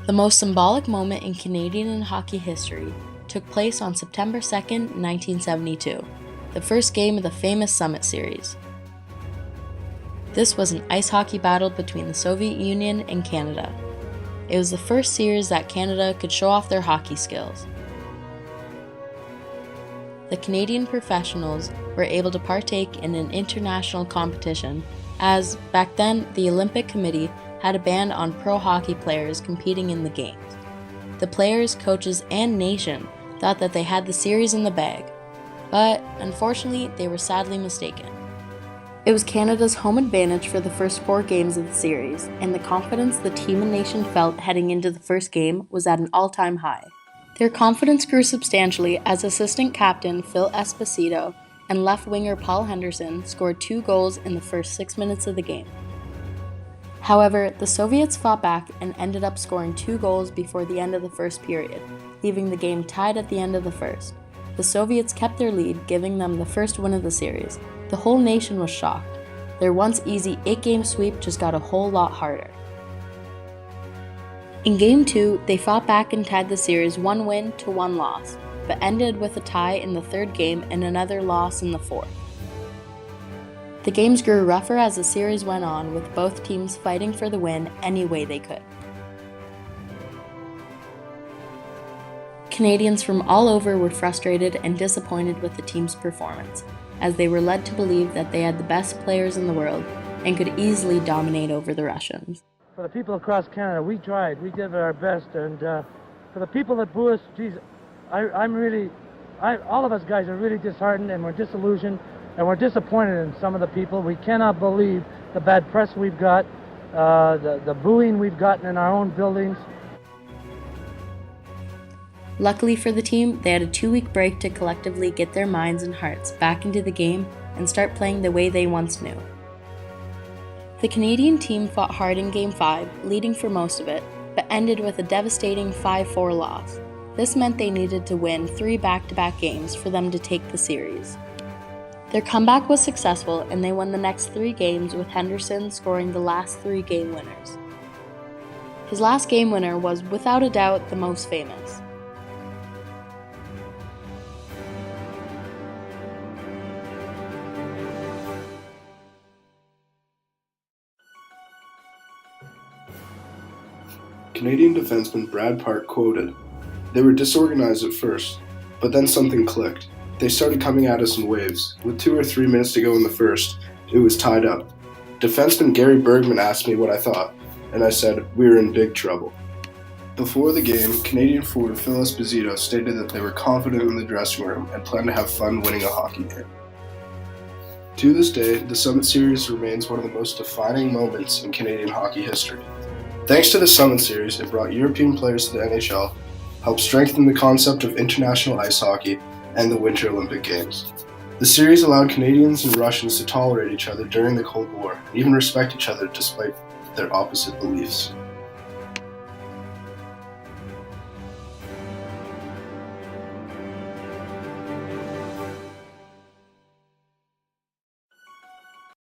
The most symbolic moment in Canadian and hockey history took place on September 2nd, 1972, the first game of the famous Summit Series. This was an ice hockey battle between the Soviet Union and Canada. It was the first series that Canada could show off their hockey skills. The Canadian professionals were able to partake in an international competition, as back then the Olympic Committee had a ban on pro hockey players competing in the games. The players, coaches, and nation thought that they had the series in the bag, but unfortunately they were sadly mistaken. It was Canada's home advantage for the first 4 games of the series, and the confidence the team and nation felt heading into the first game was at an all-time high. Their confidence grew substantially as assistant captain Phil Esposito and left winger Paul Henderson scored 2 goals in the first 6 minutes of the game. However, the Soviets fought back and ended up scoring 2 goals before the end of the first period, leaving the game tied at the end of the first. The Soviets kept their lead, giving them the first win of the series. The whole nation was shocked. Their once easy 8-game sweep just got a whole lot harder. In Game 2, they fought back and tied the series 1 win to 1 loss, but ended with a tie in the 3rd game and another loss in the 4th. The games grew rougher as the series went on, with both teams fighting for the win any way they could. Canadians from all over were frustrated and disappointed with the team's performance, as they were led to believe that they had the best players in the world and could easily dominate over the Russians. For the people across Canada, we tried, we did our best, and for the people that boo us, geez, all of us guys are really disheartened and we're disillusioned and we're disappointed in some of the people. We cannot believe the bad press we've got, the booing we've gotten in our own buildings. Luckily for the team, they had a 2-week break to collectively get their minds and hearts back into the game and start playing the way they once knew. The Canadian team fought hard in Game 5, leading for most of it, but ended with a devastating 5-4 loss. This meant they needed to win 3 back-to-back games for them to take the series. Their comeback was successful and they won the next 3 games, with Henderson scoring the last 3 game winners. His last game winner was without a doubt the most famous. Canadian defenseman Brad Park quoted, "They were disorganized at first, but then something clicked. They started coming at us in waves. With 2 or 3 minutes to go in the first, it was tied up. Defenseman Gary Bergman asked me what I thought, and I said, we were in big trouble." Before the game, Canadian forward Phil Esposito stated that they were confident in the dressing room and planned to have fun winning a hockey game. To this day, the Summit Series remains one of the most defining moments in Canadian hockey history. Thanks to the Summit Series, it brought European players to the NHL, helped strengthen the concept of international ice hockey, and the Winter Olympic Games. The series allowed Canadians and Russians to tolerate each other during the Cold War, and even respect each other despite their opposite beliefs.